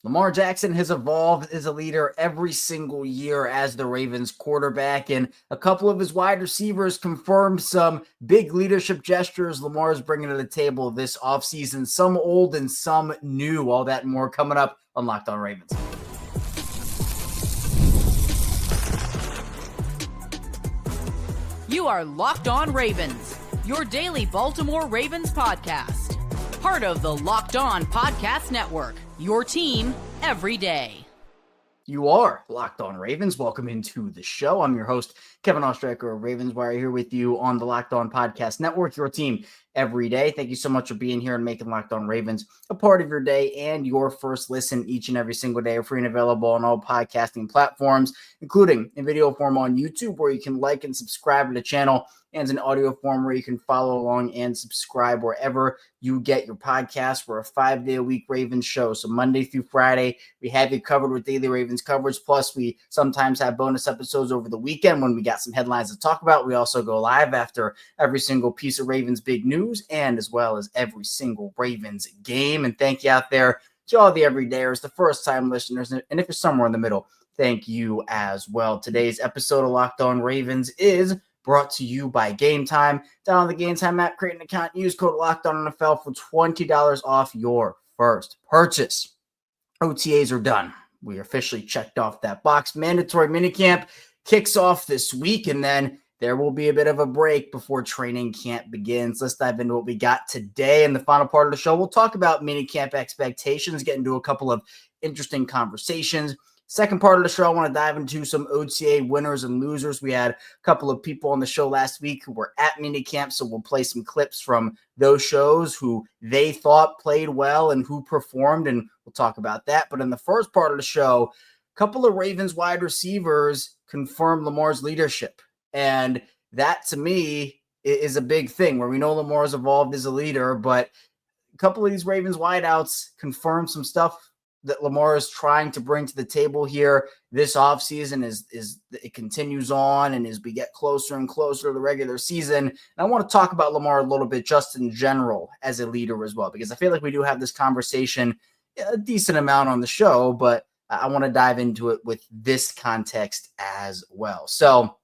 Lamar Jackson has evolved as a leader every single year as the Ravens quarterback, and a couple of his wide receivers confirmed some big leadership gestures Lamar is bringing to the table this offseason, some old and some new. All that and more coming up on Locked On Ravens. You are Locked On Ravens, your daily Baltimore Ravens podcast. Part of the Locked On Podcast Network, your team every day. You are Locked On Ravens. Welcome into the show. I'm your host, Kevin Oestreicher of Ravens Wire, here with you on the Locked On Podcast Network, your team every day. Thank you so much for being here and making Locked On Ravens a part of your day and your first listen each and every single day. We're free and available on all podcasting platforms, including in video form on YouTube, where you can like and subscribe to the channel, and in audio form where you can follow along and subscribe wherever you get your podcasts. We're a 5-day-a-week Ravens show, so Monday through Friday, we have you covered with daily Ravens coverage, plus we sometimes have bonus episodes over the weekend when we got some headlines to talk about. We also go live after every single piece of Ravens big news, and as well as every single Ravens game. And thank you out there to all the everydayers, the first-time listeners, and if you're somewhere in the middle, thank you as well. Today's episode of Locked On Ravens is brought to you by Gametime. Download the Gametime app, create an account, use code LOCKEDONNFL for $20 off your first purchase. OTAs are done. We officially checked off that box. Mandatory minicamp kicks off this week, and then there will be a bit of a break before training camp begins. Let's dive into what we got today. In the final part of the show, we'll talk about minicamp expectations, get into a couple of interesting conversations. Second part of the show, I want to dive into some OTA winners and losers. We had a couple of people on the show last week who were at minicamp, so we'll play some clips from those shows who they thought played well and who performed, and we'll talk about that. But in the first part of the show, a couple of Ravens wide receivers confirmed Lamar's leadership. And that, to me, is a big thing, where we know Lamar's evolved as a leader, but a couple of these Ravens wideouts confirmed some stuff that Lamar is trying to bring to the table here this offseason as it continues on and as we get closer and closer to the regular season. And I want to talk about Lamar a little bit just in general as a leader as well, because I feel like we do have this conversation a decent amount on the show, but I want to dive into it with this context as well. So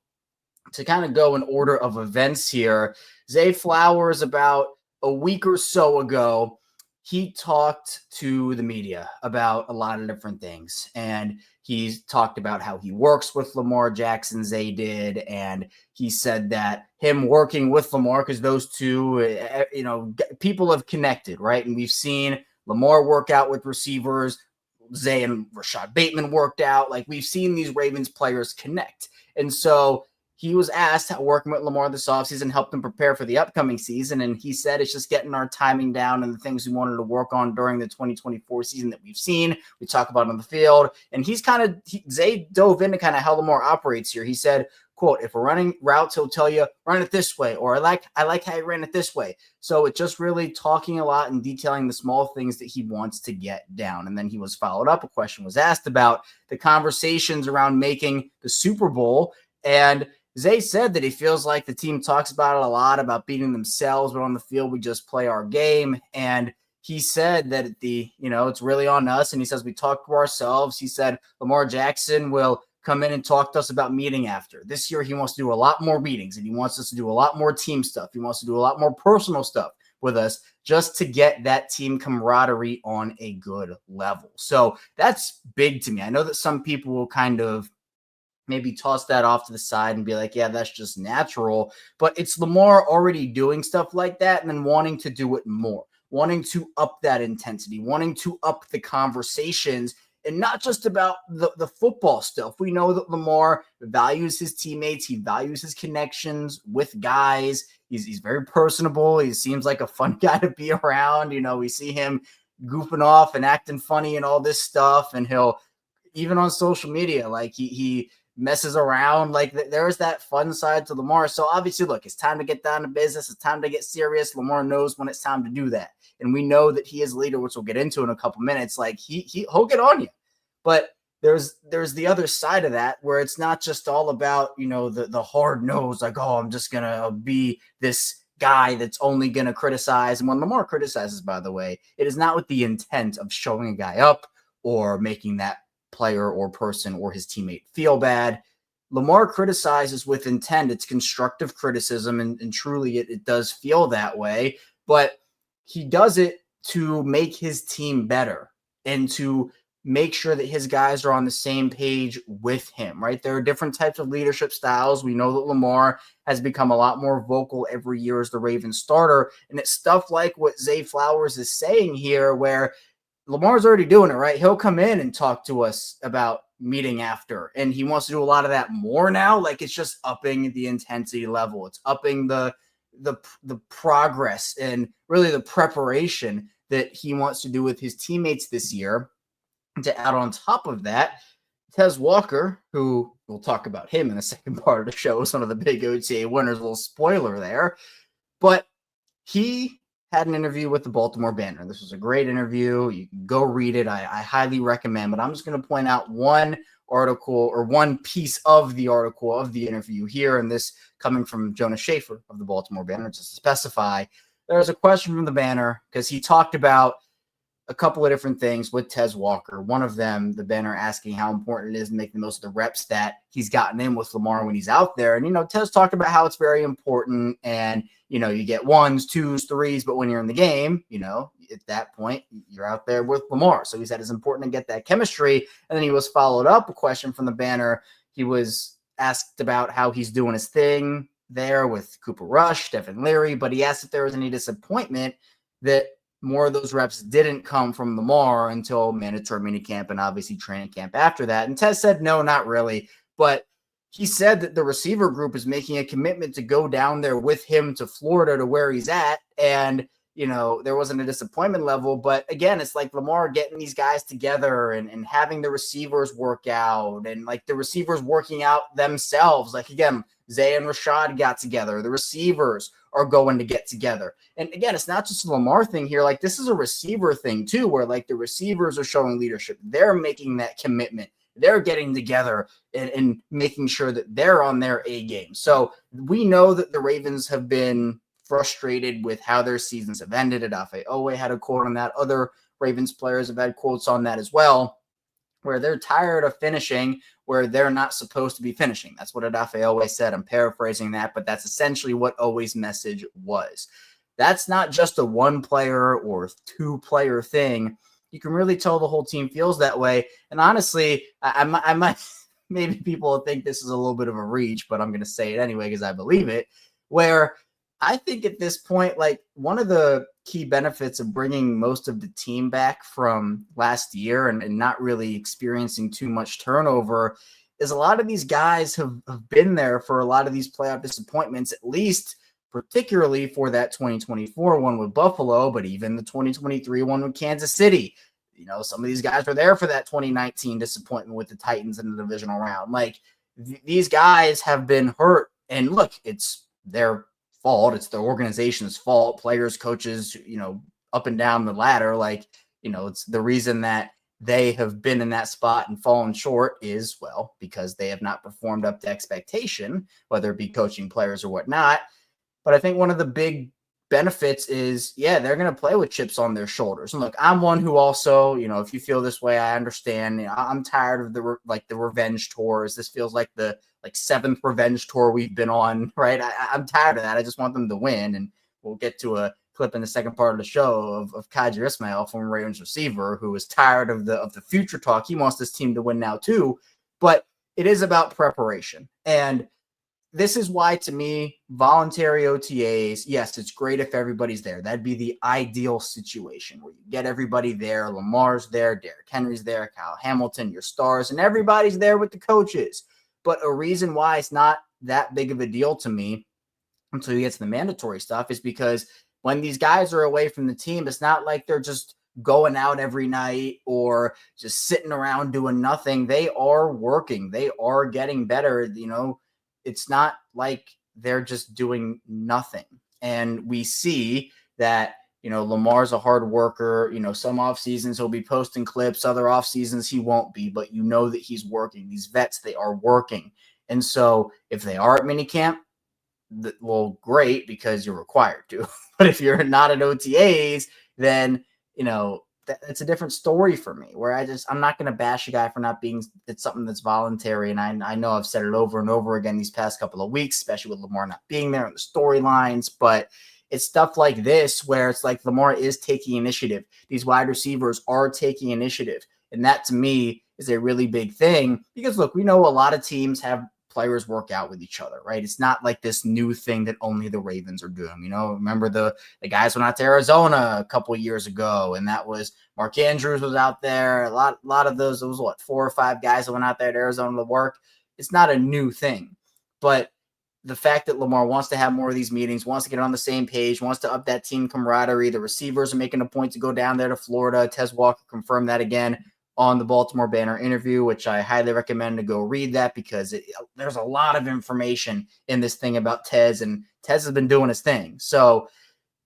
to kind of go in order of events here, Zay Flowers, about a week or so ago, he talked to the media about a lot of different things. And he's talked about how he works with Lamar Jackson, Zay did. And he said that him working with Lamar, because those two, people have connected, right? And we've seen Lamar work out with receivers. Zay and Rashod Bateman worked out. Like, we've seen these Ravens players connect. And so he was asked how working with Lamar this offseason helped him prepare for the upcoming season, and he said it's just getting our timing down and the things we wanted to work on during the 2024 season that we've seen. We talk about on the field, and Zay dove into kind of how Lamar operates here. He said, quote, if we're running routes, he'll tell you, run it this way, or I like how you ran it this way. So it's just really talking a lot and detailing the small things that he wants to get down. And then he was followed up. A question was asked about the conversations around making the Super Bowl, and Zay said that he feels like the team talks about it a lot, about beating themselves, but on the field, we just play our game. And he said that it's really on us. And he says, we talk to ourselves. He said, Lamar Jackson will come in and talk to us about meeting after. This year, he wants to do a lot more meetings, and he wants us to do a lot more team stuff. He wants to do a lot more personal stuff with us just to get that team camaraderie on a good level. So that's big to me. I know that some people will kind of maybe toss that off to the side and be like, yeah, that's just natural. But it's Lamar already doing stuff like that and then wanting to do it more, wanting to up that intensity, wanting to up the conversations, and not just about the football stuff. We know that Lamar values his teammates. He values his connections with guys. He's very personable. He seems like a fun guy to be around. We see him goofing off and acting funny and all this stuff. And he'll, even on social media, like he messes around. Like, there's that fun side to Lamar. So obviously, look, it's time to get down to business. It's time to get serious. Lamar knows when it's time to do that. And we know that he is a leader, which we'll get into in a couple minutes. Like, he'll get on you. But there's the other side of that, where it's not just all about, the hard nose, like, oh, I'm just going to be this guy that's only going to criticize. And when Lamar criticizes, by the way, it is not with the intent of showing a guy up or making that player or person or his teammate feel bad. Lamar criticizes with intent. It's constructive criticism, and truly it does feel that way. But he does it to make his team better and to make sure that his guys are on the same page with him, right? There are different types of leadership styles. We know that Lamar has become a lot more vocal every year as the Ravens starter. And it's stuff like what Zay Flowers is saying here, where Lamar's already doing it, right? He'll come in and talk to us about meeting after, and he wants to do a lot of that more now. Like, it's just upping the intensity level. It's upping the progress and really the preparation that he wants to do with his teammates this year. And to add on top of that, Tez Walker, who we'll talk about him in the second part of the show, is one of the big OTA winners, a little spoiler there, but he had an interview with the Baltimore Banner. This was a great interview. You can go read it. I highly recommend, but I'm just going to point out one article or one piece of the article of the interview here, and this coming from Jonas Schaefer of the Baltimore Banner, just to specify. There's a question from the Banner because he talked about a couple of different things with Tez Walker. One of them, the Banner asking how important it is to make the most of the reps that he's gotten in with Lamar when he's out there. And, Tez talked about how it's very important, and, you get ones, twos, threes, but when you're in the game, at that point, you're out there with Lamar. So he said it's important to get that chemistry. And then he was followed up a question from the Banner. He was asked about how he's doing his thing there with Cooper Rush, Devin Leary, but he asked if there was any disappointment that more of those reps didn't come from Lamar until mandatory minicamp and obviously training camp after that. And Tez said, no, not really. But he said that the receiver group is making a commitment to go down there with him to Florida to where he's at. And, there wasn't a disappointment level. But again, it's like Lamar getting these guys together and having the receivers work out, and like the receivers working out themselves. Like, again, Zay and Rashod got together. The receivers are going to get together. And again, it's not just a Lamar thing here. Like, this is a receiver thing too, where like the receivers are showing leadership. They're making that commitment. They're getting together and making sure that they're on their A game. So we know that the Ravens have been frustrated with how their seasons have ended. Oweh had a quote on that. Other Ravens players have had quotes on that as well, where they're tired of finishing where they're not supposed to be finishing. That's what Odafe said. I'm paraphrasing that, but that's essentially what Oweh's message was. That's not just a one-player or two-player thing. You can really tell the whole team feels that way. And honestly, I might maybe people think this is a little bit of a reach, but I'm going to say it anyway because I believe it, where I think at this point, like, one of the key benefits of bringing most of the team back from last year and not really experiencing too much turnover is a lot of these guys have been there for a lot of these playoff disappointments, at least particularly for that 2024 one with Buffalo, but even the 2023 one with Kansas City. Some of these guys were there for that 2019 disappointment with the Titans in the divisional round. Like, these guys have been hurt, and look, it's their fault. It's the organization's fault. Players, coaches, up and down the ladder. Like, it's the reason that they have been in that spot and fallen short is, well, because they have not performed up to expectation, whether it be coaching, players, or whatnot. But I think one of the big benefits is, they're going to play with chips on their shoulders. And look, I'm one who also, if you feel this way, I understand. I'm tired of the revenge tours. This feels like the seventh revenge tour we've been on, right? I'm tired of that. I just want them to win. And we'll get to a clip in the second part of the show of Kaji Ismail, former Ravens receiver, who is tired of the future talk. He wants this team to win now too. But it is about preparation. And this is why, to me, voluntary OTAs, yes, it's great if everybody's there. That'd be the ideal situation where you get everybody there. Lamar's there, Derrick Henry's there, Kyle Hamilton, your stars, and everybody's there with the coaches. But a reason why it's not that big of a deal to me until you get to the mandatory stuff is because when these guys are away from the team, it's not like they're just going out every night or just sitting around doing nothing. They are working. They are getting better, It's not like they're just doing nothing. And we see that, Lamar's a hard worker. Some off seasons he'll be posting clips, other off seasons he won't be, but that he's working. These vets, they are working. And so if they are at minicamp, well, great, because you're required to. But if you're not at OTAs, then, It's a different story for me where I'm not going to bash a guy for not being, it's something that's voluntary. And I know I've said it over and over again these past couple of weeks, especially with Lamar not being there in the storylines, but it's stuff like this where it's like Lamar is taking initiative. These wide receivers are taking initiative. And that to me is a really big thing because look, we know a lot of teams have players work out with each other, right? It's not like this new thing that only the Ravens are doing. Remember the guys went out to Arizona a couple of years ago, and that was Mark Andrews was out there. A lot of those, it was 4 or 5 guys that went out there to Arizona to work. It's not a new thing, but the fact that Lamar wants to have more of these meetings, wants to get on the same page, wants to up that team camaraderie. The receivers are making a point to go down there to Florida. Tez Walker confirmed that again on the Baltimore Banner interview, which I highly recommend to go read that because there's a lot of information in this thing about Tez, and Tez has been doing his thing. So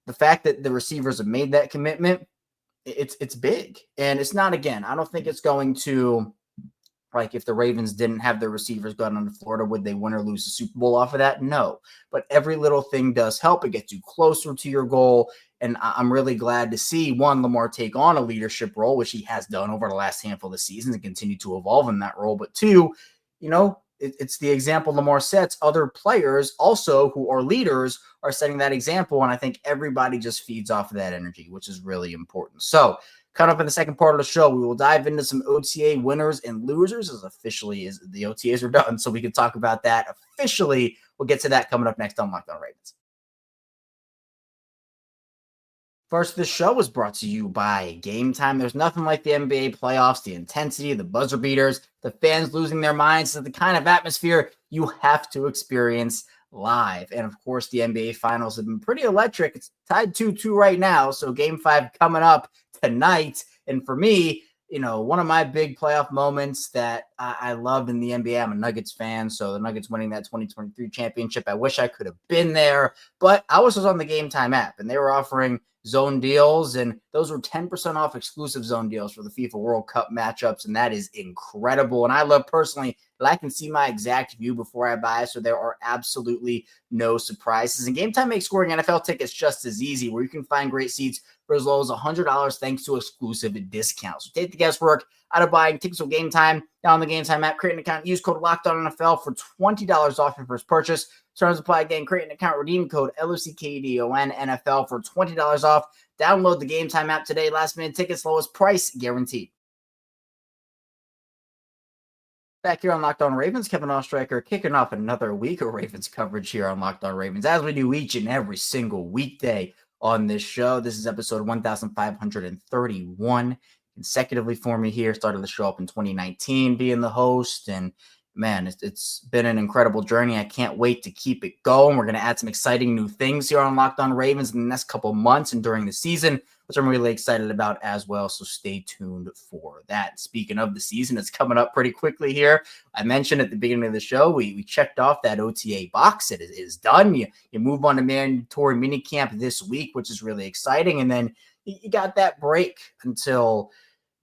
the fact that the receivers have made that commitment, it's big. And it's not, again, I don't think it's going to, like if the Ravens didn't have their receivers going on to Florida, would they win or lose the Super Bowl off of that? No. But every little thing does help. It gets you closer to your goal. And I'm really glad to see, one, Lamar take on a leadership role, which he has done over the last handful of seasons and continue to evolve in that role. But two, it's the example Lamar sets. Other players also who are leaders are setting that example. And I think everybody just feeds off of that energy, which is really important. So coming up in the second part of the show, we will dive into some OTA winners and losers as the OTAs are done. So we can talk about that officially. We'll get to that coming up next on Locked On Ravens. First, this show is brought to you by Gametime. There's nothing like the NBA playoffs, the intensity, the buzzer beaters, the fans losing their minds, the kind of atmosphere you have to experience live. And of course, the NBA finals have been pretty electric. It's tied 2-2 right now. So game 5 coming up tonight. And for me, one of my big playoff moments that I love in the NBA, I'm a Nuggets fan. So the Nuggets winning that 2023 championship, I wish I could have been there, but I was just on the Gametime app and they were offering zone deals, and those were 10% off exclusive zone deals for the FIFA World Cup matchups, and that is incredible. And I love personally that I can see my exact view before I buy, so there are absolutely no surprises. And Gametime makes scoring NFL tickets just as easy, where you can find great seats for as low as $100 thanks to exclusive discounts. So take the guesswork out of buying tickets with Gametime. Down the Gametime app, create an account, use code LOCKEDONNFL for $20 off your first purchase. Terms apply. Again, create an account, redeem code LOCKEDONNFL for $20 off. Download the Gametime app today. Last minute tickets, lowest price guaranteed. Back here on Locked On Ravens, Kevin Oestreicher kicking off another week of Ravens coverage here on Locked On Ravens, as we do each and every single weekday on this show. This is episode 1531 consecutively for me here. Started the show up in 2019 being the host, and man, it's been an incredible journey. I can't wait to keep it going. We're going to add some exciting new things here on Locked On Ravens in the next couple months and during the season, which I'm really excited about as well. So stay tuned for that. Speaking of the season, it's coming up pretty quickly here. I mentioned at the beginning of the show, we checked off that OTA box. It is done. You move on to mandatory minicamp this week, which is really exciting. And then you got that break until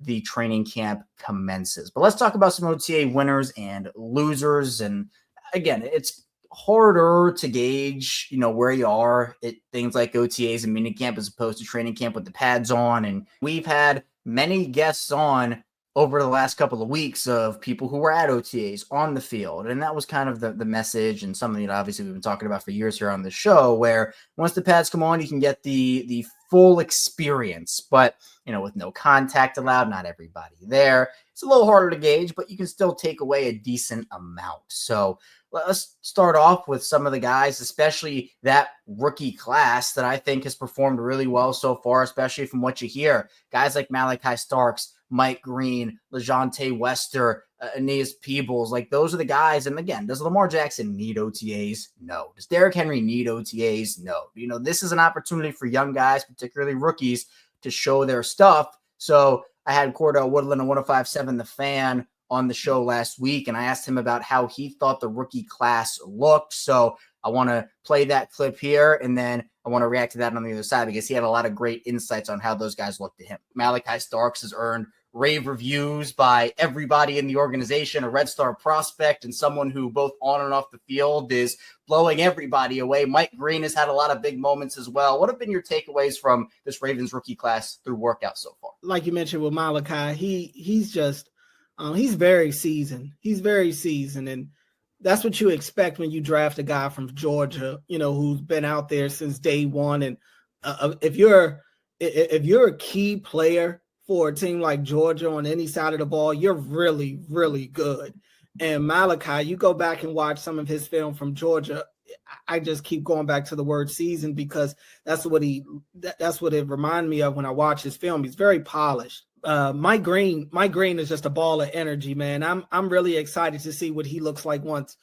the training camp commences. But let's talk about some OTA winners and losers. And again, it's harder to gauge, where you are at things like OTAs and minicamp as opposed to training camp with the pads on. And we've had many guests on over the last couple of weeks of people who were at OTAs on the field. And that was kind of the message and something that obviously we've been talking about for years here on the show, where once the pads come on, you can get the full experience, but with no contact allowed, not everybody there. It's a little harder to gauge, but you can still take away a decent amount. So let's start off with some of the guys, especially that rookie class that I think has performed really well so far, especially from what you hear. Guys like Malaki Starks, Mike Green, LeJontay Wester, Aeneas Peebles, like those are the guys. And again, does Lamar Jackson need OTAs? No. Does Derrick Henry need OTAs? No. This is an opportunity for young guys, particularly rookies, to show their stuff. So I had Cordell Woodland on 105.7 The Fan on the show last week, and I asked him about how he thought the rookie class looked. So I want to play that clip here, and then I want to react to that on the other side because he had a lot of great insights on how those guys look to him. Malaki Starks has earned rave reviews by everybody in the organization, a Red Star prospect and someone who both on and off the field is blowing everybody away. Mike Green has had a lot of big moments as well. What have been your takeaways from this Ravens rookie class through workouts so far? Like you mentioned with Malaki, he's just he's very seasoned. He's very seasoned, and that's what you expect when you draft a guy from Georgia, who's been out there since day one. And if you're a key player for a team like Georgia on any side of the ball, you're really, really good. And Malaki, you go back and watch some of his film from Georgia. I just keep going back to the word season because that's what it reminded me of when I watch his film. He's very polished. Mike Green is just a ball of energy, man. I'm really excited to see what he looks like once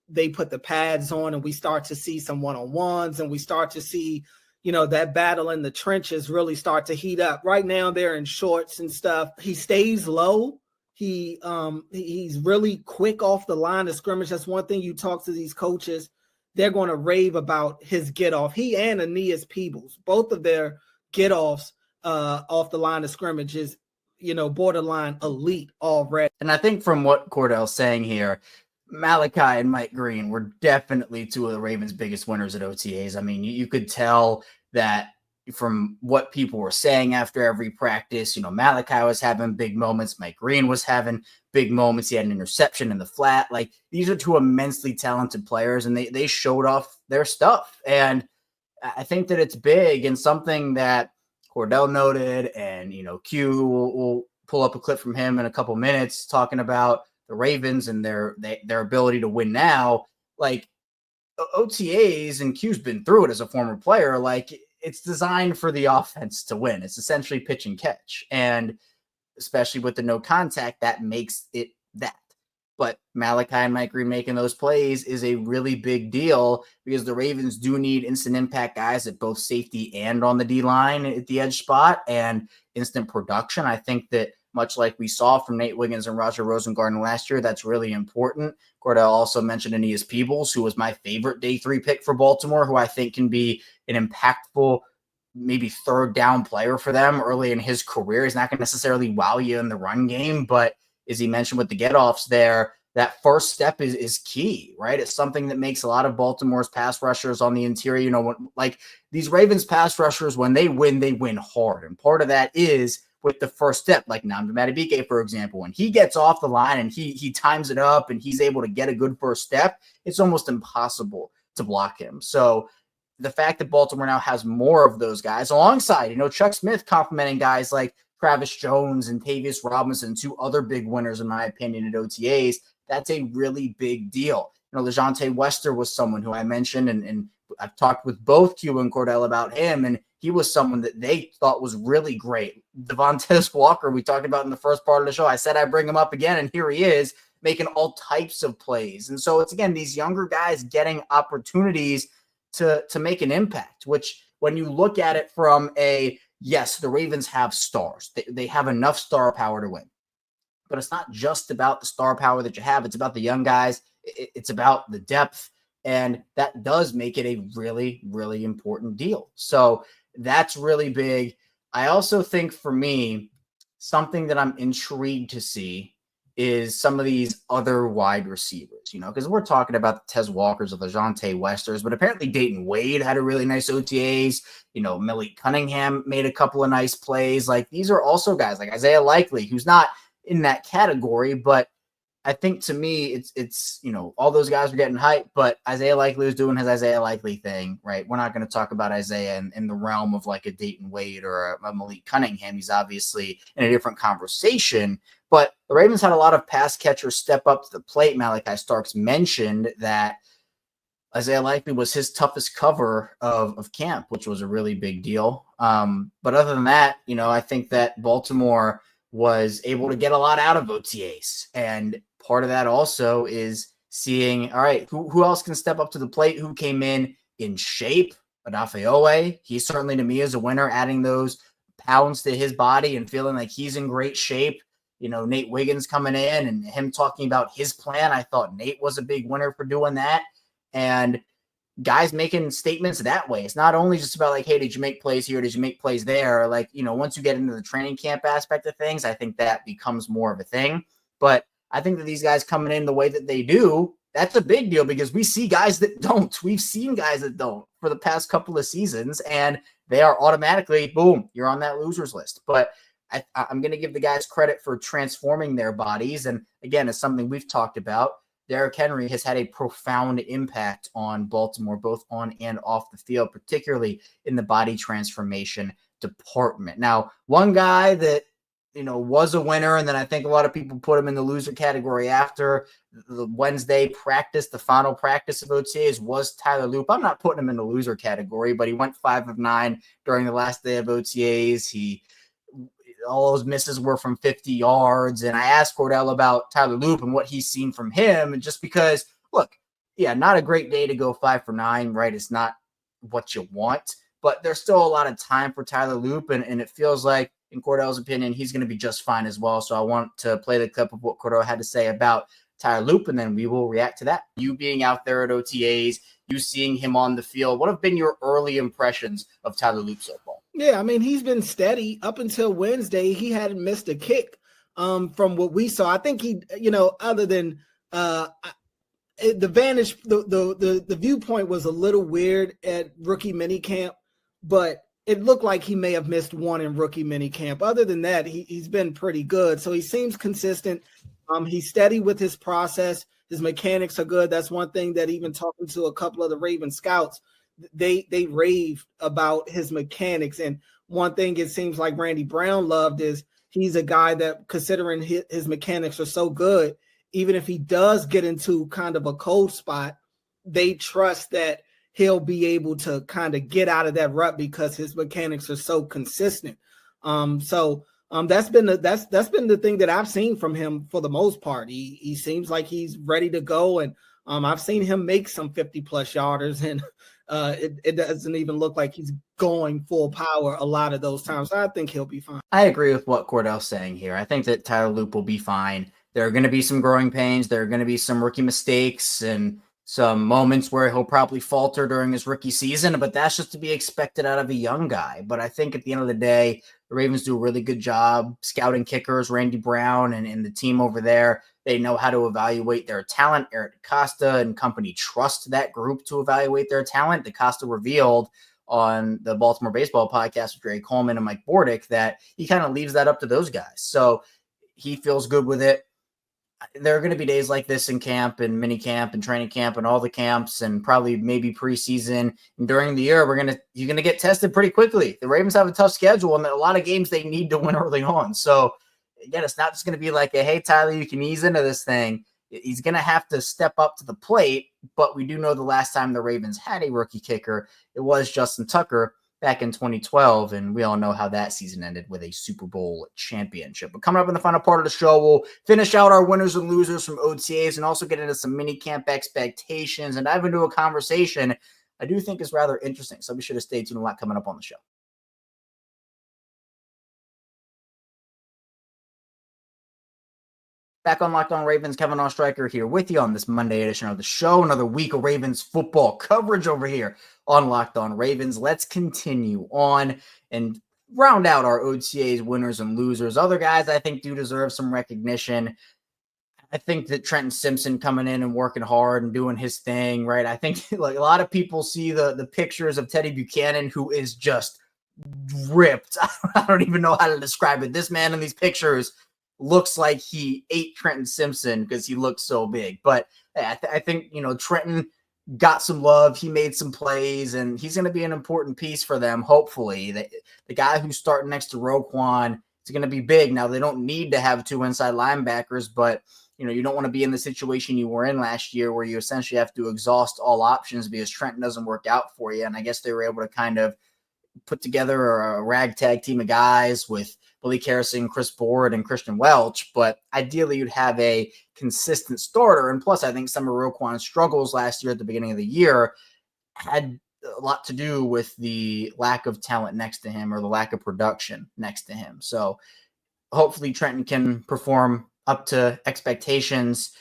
they put the pads on and we start to see some one-on-ones and we start to see, that battle in the trenches really start to heat up. Right now they're in shorts and stuff. He stays low. He's really quick off the line of scrimmage. That's one thing you talk to these coaches. They're going to rave about his get-off. He and Aeneas Peebles, both of their get-offs off the line of scrimmage is, borderline elite already. And I think from what Cordell's saying here, Malaki and Mike Green were definitely two of the Ravens' biggest winners at OTAs. I mean, you could tell that from what people were saying after every practice. Malaki was having big moments. Mike Green was having big moments. He had an interception in the flat. Like, these are two immensely talented players, and they showed off their stuff. And I think that it's big and something that Cordell noted, and, Q will pull up a clip from him in a couple minutes talking about the Ravens and their ability to win now. Like, OTAs, and Q's been through it as a former player, like, it's designed for the offense to win. It's essentially pitch and catch. And especially with the no contact, that makes it that. But Malaki and Mike Green making those plays is a really big deal because the Ravens do need instant impact guys at both safety and on the D-line at the edge spot and instant production. I think that much like we saw from Nate Wiggins and Roger Rosengarten last year, that's really important. Cordell also mentioned Aeneas Peebles, who was my favorite day 3 pick for Baltimore, who I think can be an impactful, maybe third down player for them early in his career. He's not going to necessarily wow you in the run game, but as he mentioned with the get-offs there, that first step is key, right? It's something that makes a lot of Baltimore's pass rushers on the interior, like these Ravens pass rushers, when they win hard. And part of that is with the first step, like Nnamdi Madubuike, for example. When he gets off the line and he times it up and he's able to get a good first step, it's almost impossible to block him. So the fact that Baltimore now has more of those guys alongside, Chuck Smith complimenting guys like Travis Jones and Tavius Robinson, two other big winners, in my opinion, at OTAs, that's a really big deal. LeJontay Wester was someone who I mentioned, and I've talked with both Q and Cordell about him, and he was someone that they thought was really great. Tez Walker, we talked about in the first part of the show. I said I'd bring him up again, and here he is making all types of plays. And so it's, again, these younger guys getting opportunities to make an impact, which when you look at it from yes, the Ravens have stars. They have enough star power to win. But it's not just about the star power that you have. It's about the young guys. It's about the depth. And that does make it a really, really important deal. So that's really big. I also think for me, something that I'm intrigued to see is some of these other wide receivers, because we're talking about the Tez Walkers or the LeJontay Westers, but apparently Dayton Wade had a really nice OTAs. Malik Cunningham made a couple of nice plays. Like, these are also guys like Isaiah Likely, who's not in that category, but I think to me, it's all those guys are getting hyped, but Isaiah Likely is doing his Isaiah Likely thing, right? We're not going to talk about Isaiah in the realm of like a Dayton Wade or a Malik Cunningham. He's obviously in a different conversation, but the Ravens had a lot of pass catchers step up to the plate. Malachi Starks mentioned that Isaiah Likely was his toughest cover of camp, which was a really big deal. But other than that, I think that Baltimore was able to get a lot out of OTAs. And part of that also is seeing, all right, who else can step up to the plate? Who came in shape? Odafe Oweh, he certainly to me is a winner, adding those pounds to his body and feeling like he's in great shape. Nate Wiggins coming in and him talking about his plan. I thought Nate was a big winner for doing that. And guys making statements that way. It's not only just about like, hey, did you make plays here? Did you make plays there? Like, once you get into the training camp aspect of things, I think that becomes more of a thing. But I think that these guys coming in the way that they do, that's a big deal because we see guys that don't. We've seen guys that don't for the past couple of seasons, and they are automatically, boom, you're on that losers list. But I'm going to give the guys credit for transforming their bodies. And again, it's something we've talked about. Derrick Henry has had a profound impact on Baltimore, both on and off the field, particularly in the body transformation department. Now, one guy that, was a winner, and then I think a lot of people put him in the loser category after the Wednesday practice, the final practice of OTAs, was Tyler Loop. I'm not putting him in the loser category, but he went 5 of 9 during the last day of OTAs. All those misses were from 50 yards. And I asked Cordell about Tyler Loop and what he's seen from him. And just because, look, yeah, not a great day to go 5 for 9, right? It's not what you want, but there's still a lot of time for Tyler Loop. And it feels like, in Cordell's opinion, he's going to be just fine as well. So I want to play the clip of what Cordell had to say about Tyler Loop, and then we will react to that. You being out there at OTAs, you seeing him on the field, what have been your early impressions of Tyler Loop so far? Yeah, I mean, he's been steady up until Wednesday. He hadn't missed a kick from what we saw. I think he, other than the viewpoint was a little weird at rookie minicamp, but it looked like he may have missed one in rookie minicamp. Other than that, he's been pretty good. So he seems consistent. He's steady with his process. His mechanics are good. That's one thing that even talking to a couple of the Raven scouts, they raved about his mechanics. And one thing it seems like Randy Brown loved is he's a guy that, considering his mechanics are so good, even if he does get into kind of a cold spot, they trust that he'll be able to kind of get out of that rut because his mechanics are so consistent. That's been the thing that I've seen from him for the most part. He seems like he's ready to go, and I've seen him make some 50-plus yarders, and it doesn't even look like he's going full power a lot of those times. So I think he'll be fine. I agree with what Cordell's saying here. I think that Tyler Loop will be fine. There are going to be some growing pains. There are going to be some rookie mistakes and some moments where he'll probably falter during his rookie season, but that's just to be expected out of a young guy. But I think at the end of the day, the Ravens do a really good job scouting kickers. Randy Brown and the team over there, they know how to evaluate their talent. Eric DeCosta and company trust that group to evaluate their talent. DeCosta revealed on the Baltimore Baseball podcast with Gary Coleman and Mike Bordick that he kind of leaves that up to those guys. So he feels good with it. There are going to be days like this in camp and mini camp and training camp and all the camps and probably maybe preseason. And during the year, you're going to get tested pretty quickly. The Ravens have a tough schedule and a lot of games they need to win early on. So again, it's not just going to be like, hey, Tyler, you can ease into this thing. He's going to have to step up to the plate, but we do know the last time the Ravens had a rookie kicker, it was Justin Tucker back in 2012, and we all know how that season ended with a Super Bowl championship. But coming up in the final part of the show, we'll finish out our winners and losers from OTAs and also get into some mini camp expectations and dive into a conversation I do think is rather interesting. So be sure to stay tuned. A lot coming up on the show. Back on Locked On Ravens, Kevin Oestreicher here with you on this Monday edition of the show. Another week of Ravens football coverage over here on Locked On Ravens. Let's continue on and round out our OTAs winners and losers. Other guys I think do deserve some recognition. I think that Trenton Simpson coming in and working hard and doing his thing, right? I think like a lot of people see the pictures of Teddy Buchanan, who is just ripped. I don't even know how to describe it. This man in these pictures looks like he ate Trenton Simpson because he looked so big. But I think, Trenton got some love. He made some plays, and he's going to be an important piece for them, hopefully. The guy who's starting next to Roquan is going to be big. Now, they don't need to have 2 inside linebackers, but, you don't want to be in the situation you were in last year where you essentially have to exhaust all options because Trenton doesn't work out for you. And I guess they were able to kind of put together a ragtag team of guys with Billy Harrison, Chris Board, and Christian Welch, but ideally you'd have a consistent starter. And plus, I think some of Roquan's struggles last year at the beginning of the year had a lot to do with the lack of talent next to him or the lack of production next to him. So hopefully Trenton can perform up to expectations.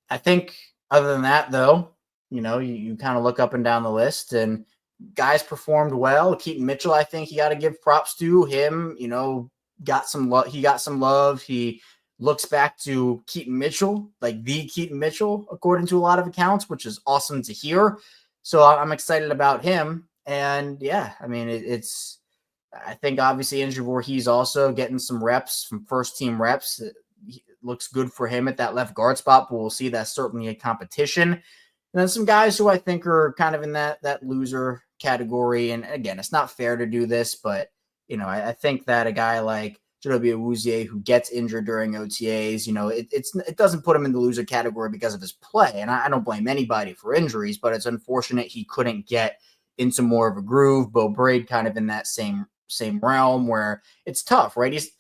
I think other than that, though, you kind of look up and down the list and guys performed well. Keaton Mitchell, I think you got to give props to him, got some love. He got some love. He looks back to Keaton Mitchell, like the Keaton Mitchell, according to a lot of accounts, which is awesome to hear. So I'm excited about him. And yeah, I mean, I think obviously Andrew Voorhees also getting some reps, some first team reps. It looks good for him at that left guard spot, but we'll see. That's certainly a competition. And then some guys who I think are kind of in that loser category. And again, it's not fair to do this, but I think that a guy like Odafe Oweh, who gets injured during OTAs, it doesn't put him in the loser category because of his play. And I don't blame anybody for injuries, but it's unfortunate he couldn't get into more of a groove. Bo Braid kind of in that same realm where it's tough, right? His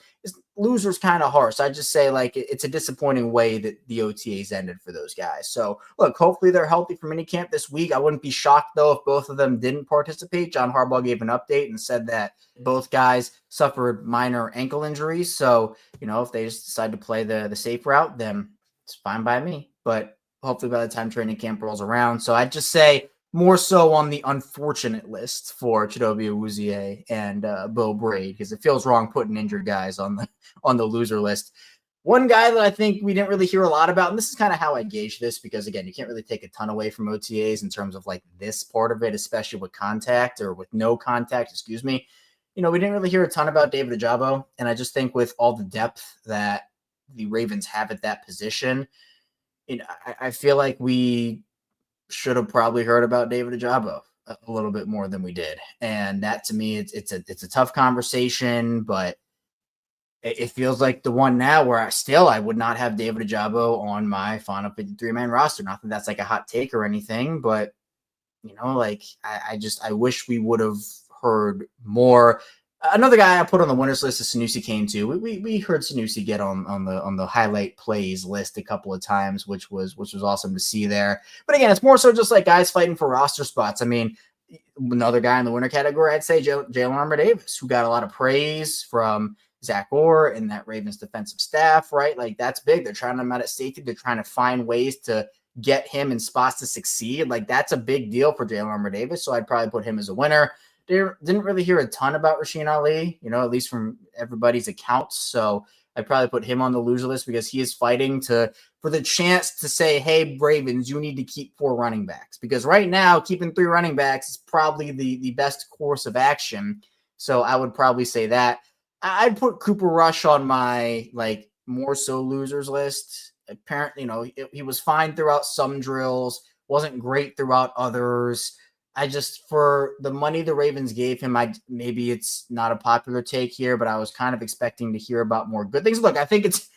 loser's kind of harsh. I just say it's a disappointing way that the OTAs ended for those guys. So look, hopefully they're healthy for minicamp this week. I wouldn't be shocked though if both of them didn't participate. John Harbaugh gave an update and said that both guys suffered minor ankle injuries. So, if they just decide to play the safe route, then it's fine by me. But hopefully by the time training camp rolls around. So I'd just say more so on the unfortunate list for Odafe Oweh and Bo Braid, because it feels wrong putting injured guys on the loser list. One guy that I think we didn't really hear a lot about, and this is kind of how I gauge this, because again, you can't really take a ton away from OTAs in terms of this part of it, especially with contact or with no contact, excuse me. We didn't really hear a ton about David Ojabo, and I just think with all the depth that the Ravens have at that position, I feel like we should have probably heard about David Ojabo a little bit more than we did. And that to me, it's a tough conversation, but it feels like the one now where I would not have David Ojabo on my final 53-man roster. Not that that's a hot take or anything, but I wish we would have heard more. Another guy I put on the winners list is Sanusi Kane too. We heard Sanusi get on the highlight plays list a couple of times, which was awesome to see there. But again, it's more so just guys fighting for roster spots. I mean, another guy in the winner category, I'd say Jalen Armour-Davis, who got a lot of praise from Zach Orr and that Ravens defensive staff, right? That's big. They're trying him out at safety. They're trying to find ways to get him in spots to succeed. That's a big deal for Jalen Armour-Davis. So I'd probably put him as a winner. Didn't really hear a ton about Rasheen Ali, at least from everybody's accounts. So I'd probably put him on the loser list because he is fighting for the chance to say, hey, Ravens, you need to keep 4 running backs. Because right now, keeping 3 running backs is probably the best course of action. So I would probably say that. I'd put Cooper Rush on my more so losers list. Apparently, he was fine throughout some drills, wasn't great throughout others. For the money the Ravens gave him, maybe it's not a popular take here, but I was kind of expecting to hear about more good things. Look, I think it's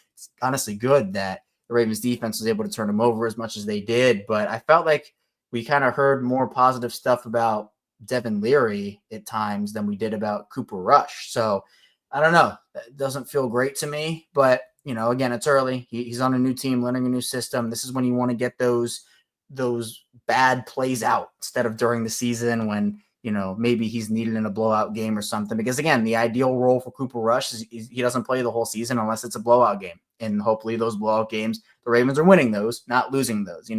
honestly good that the Ravens defense was able to turn him over as much as they did, but I felt like we kind of heard more positive stuff about Devin Leary at times than we did about Cooper Rush. So I don't know. It doesn't feel great to me, but again, it's early. He's on a new team, learning a new system. This is when you want to get those bad plays out instead of during the season when, maybe he's needed in a blowout game or something. Because again, the ideal role for Cooper Rush is he doesn't play the whole season unless it's a blowout game. And hopefully those blowout games, the Ravens are winning those, not losing those.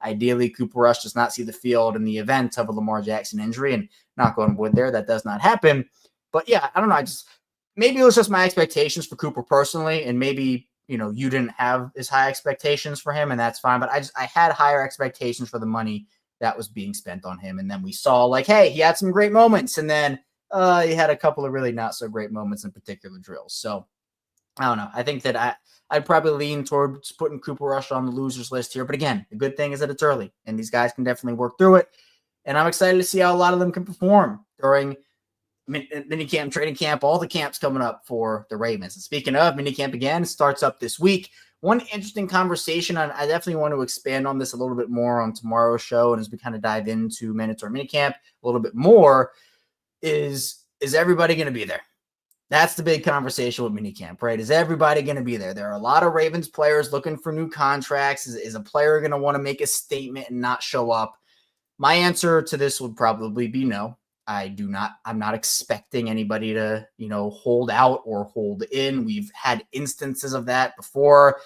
Ideally, Cooper Rush does not see the field in the event of a Lamar Jackson injury, and knock on wood there, that does not happen. But yeah, I don't know. Maybe it was just my expectations for Cooper personally, and maybe you didn't have as high expectations for him, and that's fine. But I had higher expectations for the money that was being spent on him. And then we saw hey, he had some great moments. And then he had a couple of really not so great moments in particular drills. So I don't know. I think that I'd probably lean towards putting Cooper Rush on the losers list here. But again, the good thing is that it's early and these guys can definitely work through it. And I'm excited to see how a lot of them can perform during minicamp, training camp, all the camps coming up for the Ravens. And speaking of minicamp, again, starts up this week. One interesting conversation, and I definitely want to expand on this a little bit more on tomorrow's show, and as we kind of dive into mandatory minicamp a little bit more, is everybody going to be there? That's the big conversation with minicamp, right? Is everybody going to be there? There are a lot of Ravens players looking for new contracts. Is a player going to want to make a statement and not show up? My answer to this would probably be no. I'm not expecting anybody to, hold out or hold in. We've had instances of that before.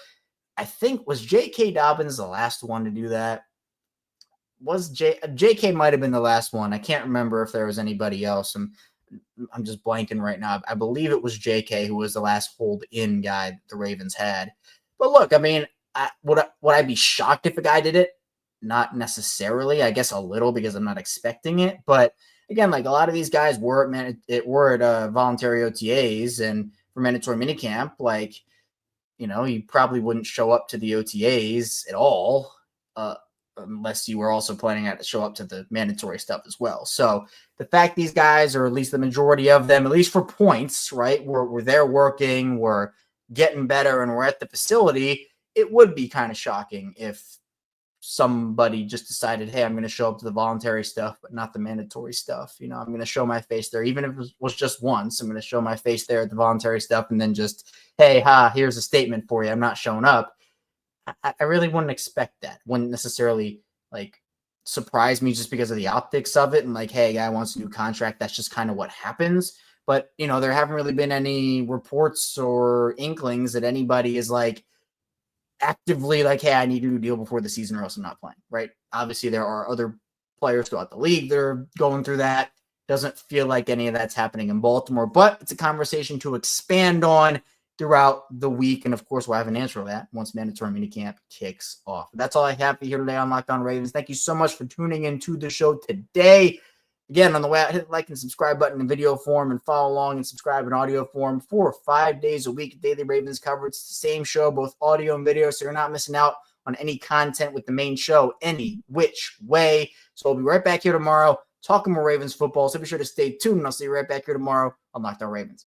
I think was J.K. Dobbins the last one to do that? was JK might have been the last one. I can't remember if there was anybody else. I'm just blanking right now. I believe it was JK who was the last hold-in guy that the Ravens had. But look, I mean, would I be shocked if a guy did it? Not necessarily. I guess a little because I'm not expecting it. But again, like a lot of these guys were at voluntary OTAs and for mandatory minicamp. Like, you probably wouldn't show up to the OTAs at all unless you were also planning to show up to the mandatory stuff as well. So the fact these guys, or at least the majority of them, at least for points, right, we're there working, we're getting better, and we're at the facility, it would be kind of shocking if somebody just decided, hey, I'm going to show up to the voluntary stuff, but not the mandatory stuff. I'm going to show my face there, even if it was just once. I'm going to show my face there at the voluntary stuff and then just, hey, here's a statement for you. I'm not showing up. I really wouldn't expect that. Wouldn't necessarily like surprise me just because of the optics of it. And like, hey, a guy wants a new contract. That's just kind of what happens. But, there haven't really been any reports or inklings that anybody is like actively like, hey, I need a new deal before the season or else I'm not playing, right? Obviously, there are other players throughout the league that are going through that. Doesn't feel like any of that's happening in Baltimore, but it's a conversation to expand on throughout the week. And of course, we'll have an answer to that once mandatory minicamp kicks off. That's all I have for you here today on Locked On Ravens. Thank you so much for tuning into the show today. Again, on the way out, hit the like and subscribe button in video form and follow along and subscribe in audio form for 5 days a week. Daily Ravens coverage. It's the same show, both audio and video, so you're not missing out on any content with the main show any which way. So we'll be right back here tomorrow talking more Ravens football. So be sure to stay tuned, and I'll see you right back here tomorrow on Locked On Ravens.